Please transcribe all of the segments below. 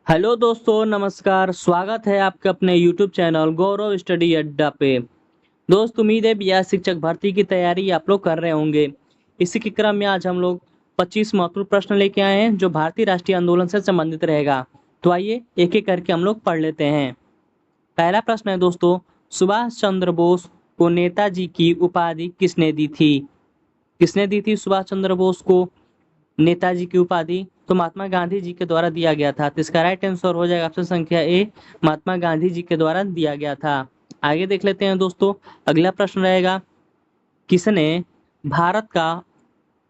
Hello दोस्तों, नमस्कार। स्वागत है आपके अपने यूट्यूब चैनल गौरव स्टडी अड्डा पे। दोस्त, उम्मीद है बिहार शिक्षक भर्ती की तैयारी आप लोग कर रहे होंगे। इसी के क्रम में आज हम लोग 25 महत्वपूर्ण प्रश्न लेके आए हैं जो भारतीय राष्ट्रीय आंदोलन से संबंधित रहेगा। तो आइए एक एक करके हम लोग पढ़ लेते हैं। पहला प्रश्न है दोस्तों, सुभाष चंद्र बोस को नेताजी की उपाधि किसने दी थी? किसने दी थी सुभाष चंद्र बोस को नेताजी की उपाधि? तो महात्मा गांधी जी के द्वारा दिया गया था। तो इसका राइट आंसर हो जाएगा ऑप्शन संख्या ए, महात्मा गांधी जी के द्वारा दिया गया था। आगे देख लेते हैं दोस्तों। अगला प्रश्न रहेगा, किसने भारत का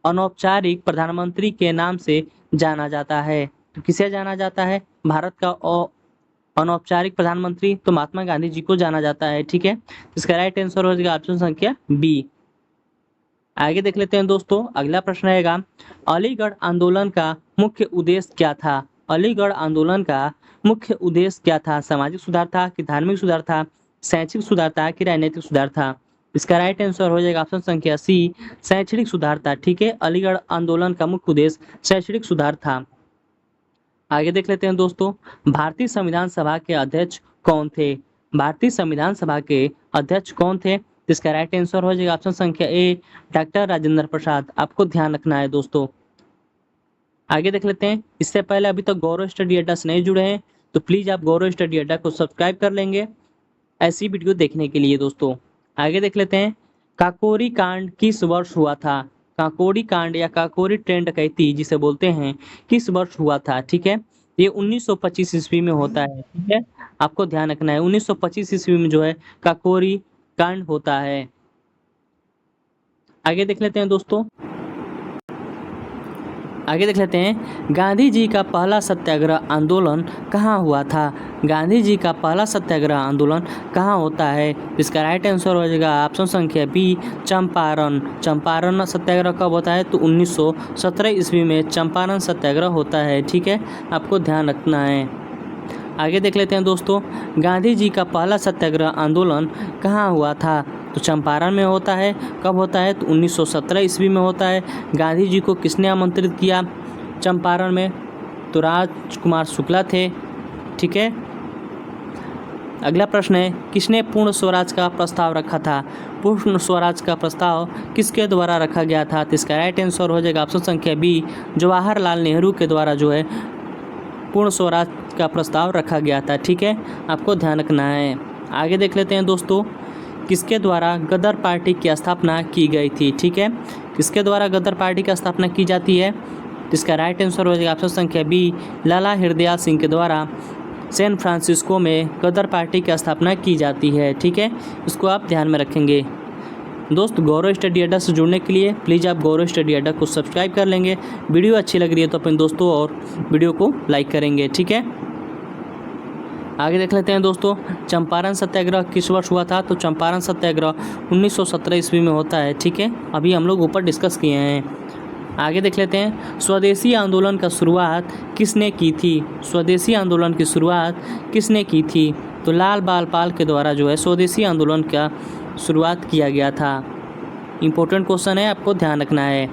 अनौपचारिक प्रधानमंत्री के नाम से जाना जाता है? तो किसे जाना जाता है भारत का अनौपचारिक प्रधानमंत्री? तो महात्मा गांधी जी को जाना जाता है। ठीक है, इसका राइट आंसर हो जाएगा ऑप्शन संख्या बी। आगे देख लेते हैं दोस्तों। अगला प्रश्न रहेगा, अलीगढ़ आंदोलन का मुख्य उद्देश्य क्या था? अलीगढ़ आंदोलन का मुख्य उद्देश्य क्या था? सामाजिक सुधार था कि धार्मिक सुधार था, शैक्षिक सुधार था कि राजनीतिक सुधार था? इसका राइट आंसर हो जाएगा ऑप्शन संख्या सी, शैक्षणिक सुधार था। ठीक है, अलीगढ़ आंदोलन का मुख्य उद्देश्य शैक्षणिक सुधार था। आगे देख लेते हैं दोस्तों, भारतीय संविधान सभा के अध्यक्ष कौन थे? भारतीय संविधान सभा के अध्यक्ष कौन थे? इसका राइट आंसर हो जाएगा ऑप्शन संख्या ए, डॉक्टर राजेंद्र प्रसाद। आपको ध्यान रखना है दोस्तों। आगे देख लेते हैं। इससे पहले अभी तक गौरव स्टडी अड्डा से नहीं जुड़े हैं तो प्लीज आप गौरव स्टडी अड्डा को सब्सक्राइब कर लेंगे ऐसी वीडियो देखने के लिए दोस्तों। आगे देख लेते हैं, काकोरी कांड किस वर्ष हुआ था? काकोरी कांड या काकोरी ट्रेंड डकैती जिसे बोलते हैं, किस वर्ष हुआ था? ठीक है, ये 1925 ईस्वी में होता है। ठीक है, आपको ध्यान रखना है 1925 ईस्वी में जो है काकोरी कांड होता है। आगे देख लेते हैं दोस्तों। आगे देख लेते हैं, गांधी जी का पहला सत्याग्रह आंदोलन कहाँ हुआ था? गांधी जी का पहला सत्याग्रह आंदोलन कहाँ होता है? इसका राइट आंसर हो जाएगा ऑप्शन संख्या बी, चंपारण। चंपारण सत्याग्रह कब होता है? तो 1917 ईस्वी में चंपारण सत्याग्रह होता है। ठीक है, आपको ध्यान रखना है। आगे देख लेते हैं दोस्तों, गांधी जी का पहला सत्याग्रह आंदोलन कहाँ हुआ था? तो चंपारण में होता है। कब होता है? तो 1917 ईस्वी में होता है। गांधी जी को किसने आमंत्रित किया चंपारण में? तो राजकुमार शुक्ला थे। ठीक है, अगला प्रश्न है, किसने पूर्ण स्वराज का प्रस्ताव रखा था? पूर्ण स्वराज का प्रस्ताव किसके द्वारा रखा गया था? तो इसका राइट आंसर हो जाएगा ऑप्शन संख्या बी, जवाहरलाल नेहरू के द्वारा जो है पूर्ण स्वराज का प्रस्ताव रखा गया था। ठीक है, आपको ध्यान रखना है। आगे देख लेते हैं दोस्तों, किसके द्वारा गदर पार्टी की स्थापना की गई थी? ठीक है, किसके द्वारा गदर पार्टी की स्थापना की जाती है? इसका राइट आंसर हो जाएगा ऑप्शन संख्या बी, लाला हृदयाल सिंह के द्वारा सैन फ्रांसिस्को में गदर पार्टी की स्थापना की जाती है। ठीक है, इसको आप ध्यान में रखेंगे। दोस्त, गौरव स्टडी अड्डा से जुड़ने के लिए प्लीज़ आप गौरव स्टडी अड्डा को सब्सक्राइब कर लेंगे। वीडियो अच्छी लग रही है तो अपने दोस्तों और वीडियो को लाइक करेंगे। ठीक है, आगे देख लेते हैं दोस्तों, चंपारण सत्याग्रह किस वर्ष हुआ था? तो चंपारण सत्याग्रह 1917 ईस्वी में होता है। ठीक है, अभी हम लोग ऊपर डिस्कस किए हैं। आगे देख लेते हैं, स्वदेशी आंदोलन का शुरुआत किसने की थी? स्वदेशी आंदोलन की शुरुआत किसने की थी? तो लाल बाल पाल के द्वारा जो है स्वदेशी आंदोलन का शुरुआत किया गया था। इम्पोर्टेंट क्वेश्चन है, आपको ध्यान रखना है।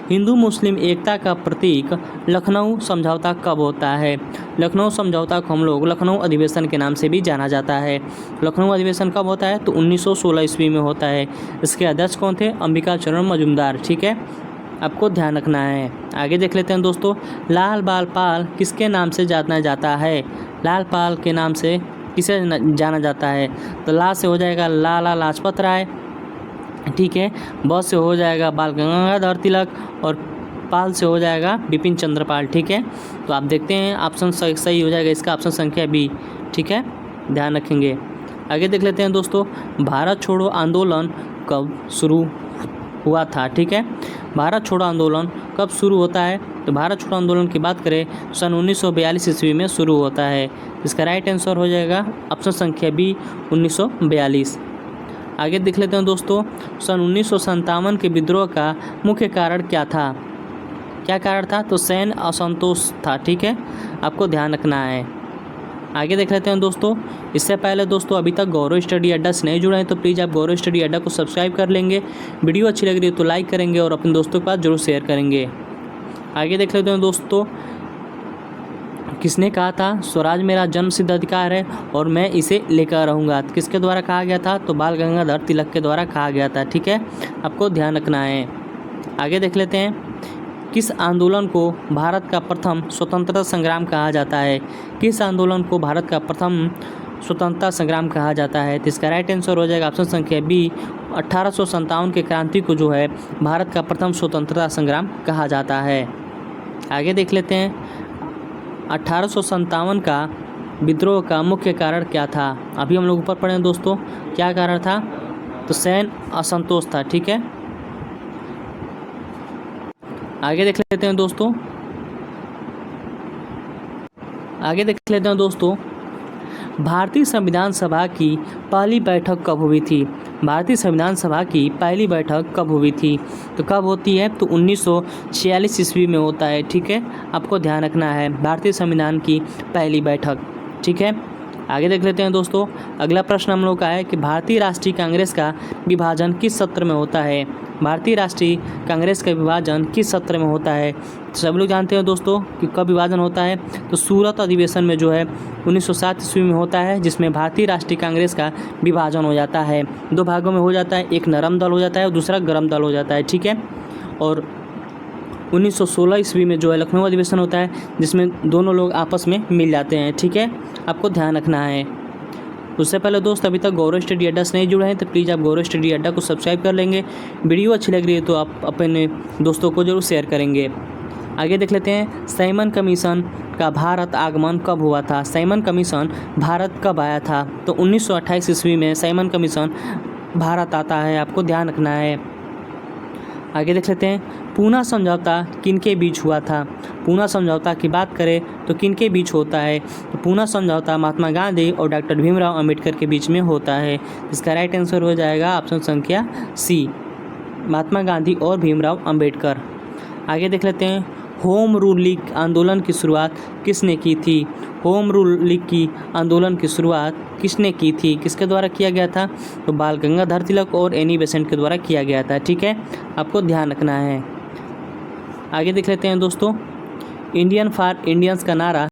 हिंदू मुस्लिम एकता का प्रतीक लखनऊ समझौता कब होता है? लखनऊ समझौता को हम लोग लखनऊ अधिवेशन के नाम से भी जाना जाता है। लखनऊ अधिवेशन कब होता है? तो 1916 ईस्वी में होता है। इसके अध्यक्ष कौन थे? अंबिका चरण मजूमदार। ठीक है, आपको ध्यान रखना है। आगे देख लेते हैं दोस्तों, लाल बाल पाल किसके नाम से जाना जाता है? लाल पाल के नाम से किसे जाना जाता है? तो ला से हो जाएगा लाला लाजपत राय। ठीक है, ब से हो जाएगा बाल गंगाधर तिलक और पाल से हो जाएगा बिपिन चंद्र पाल। ठीक है, तो आप देखते हैं ऑप्शन सही हो जाएगा इसका ऑप्शन संख्या बी। ठीक है, ध्यान रखेंगे। आगे देख लेते हैं दोस्तों, भारत छोड़ो आंदोलन कब शुरू हुआ था? ठीक है, भारत छोड़ो आंदोलन कब शुरू होता है? तो भारत छोड़ो आंदोलन की बात करें तो सन 1942 ईस्वी में शुरू होता है। इसका राइट आंसर हो जाएगा ऑप्शन संख्या बी, 1942। आगे देख लेते हैं दोस्तों, सन 1957 के विद्रोह का मुख्य कारण क्या था? क्या कारण था? तो सैन्य असंतोष था। ठीक है, आपको ध्यान रखना है। आगे देख लेते हैं दोस्तों। इससे पहले दोस्तों अभी तक गौरव स्टडी अड्डा से नहीं जुड़े हैं तो प्लीज़ आप गौरव स्टडी अड्डा को सब्सक्राइब कर लेंगे। वीडियो अच्छी लग रही है तो लाइक करेंगे और अपने दोस्तों के पास जरूर शेयर करेंगे। आगे देख लेते हैं दोस्तों, किसने कहा था स्वराज मेरा जन्मसिद्ध अधिकार है और मैं इसे लेकर रहूँगा? किसके द्वारा कहा गया था? तो बाल गंगाधर तिलक के द्वारा कहा गया था। ठीक है, आपको ध्यान रखना है। आगे देख लेते हैं, किस आंदोलन को भारत का प्रथम स्वतंत्रता संग्राम कहा जाता है? किस आंदोलन को भारत का प्रथम स्वतंत्रता संग्राम कहा जाता है? तो इसका राइट आंसर हो जाएगा ऑप्शन संख्या बी, 1857 के क्रांति को जो है भारत का प्रथम स्वतंत्रता संग्राम कहा जाता है। आगे देख लेते हैं, 1857 का विद्रोह का मुख्य कारण क्या था? अभी हम लोग ऊपर पढ़े दोस्तों, क्या कारण था? तो सैन्य असंतोष था। ठीक है, आगे देख लेते हैं दोस्तों, भारतीय संविधान सभा की पहली बैठक कब हुई थी? भारतीय संविधान सभा की पहली बैठक कब हुई थी? तो कब होती है? तो 1946 ईस्वी में होता है। ठीक है, आपको ध्यान रखना है, भारतीय संविधान की पहली बैठक। ठीक है, आगे देख लेते हैं दोस्तों, अगला प्रश्न हम लोग का है कि भारतीय राष्ट्रीय कांग्रेस का विभाजन किस सत्र में होता है? भारतीय राष्ट्रीय कांग्रेस का विभाजन किस सत्र में होता है? तो सब लोग जानते हैं दोस्तों कि कब विभाजन होता है। तो सूरत अधिवेशन में जो है 1907 ईस्वी में होता है, जिसमें भारतीय राष्ट्रीय कांग्रेस का विभाजन हो जाता है, दो भागों में हो जाता है, एक नरम दल हो जाता है और दूसरा गरम दल हो जाता है। ठीक है, और 1916 ईस्वी में जो है लखनऊ अधिवेशन होता है, जिसमें दोनों लोग आपस में मिल जाते हैं। ठीक है, आपको ध्यान रखना है। उससे पहले दोस्त अभी तक गौरव स्टडी अड्डा से नहीं जुड़े हैं तो प्लीज़ आप गौरव स्टडी अड्डा को सब्सक्राइब कर लेंगे। वीडियो अच्छी लग रही है तो आप अपने दोस्तों को जरूर शेयर करेंगे। आगे देख लेते हैं, साइमन कमीशन का भारत आगमन कब हुआ था? साइमन कमीशन भारत कब आया था? तो 1928 ईस्वी में साइमन कमीशन भारत आता है, आपको ध्यान रखना है। आगे देख लेते हैं, पूना समझौता किनके बीच हुआ था? पूना समझौता की बात करें तो किनके बीच होता है? तो पूना समझौता महात्मा गांधी और डॉक्टर भीमराव अंबेडकर के बीच में होता है। इसका राइट आंसर हो जाएगा ऑप्शन संख्या सी, महात्मा गांधी और भीमराव अंबेडकर। आगे देख लेते हैं, होम रूल लीग आंदोलन की शुरुआत किसने की थी? होम रूल लीग की आंदोलन की शुरुआत किसने की थी? किसके द्वारा किया गया था? तो बाल गंगाधर तिलक और एनी बेसेंट के द्वारा किया गया था। ठीक है, आपको ध्यान रखना है। आगे देख लेते हैं दोस्तों, इंडियन फॉर इंडियंस का नारा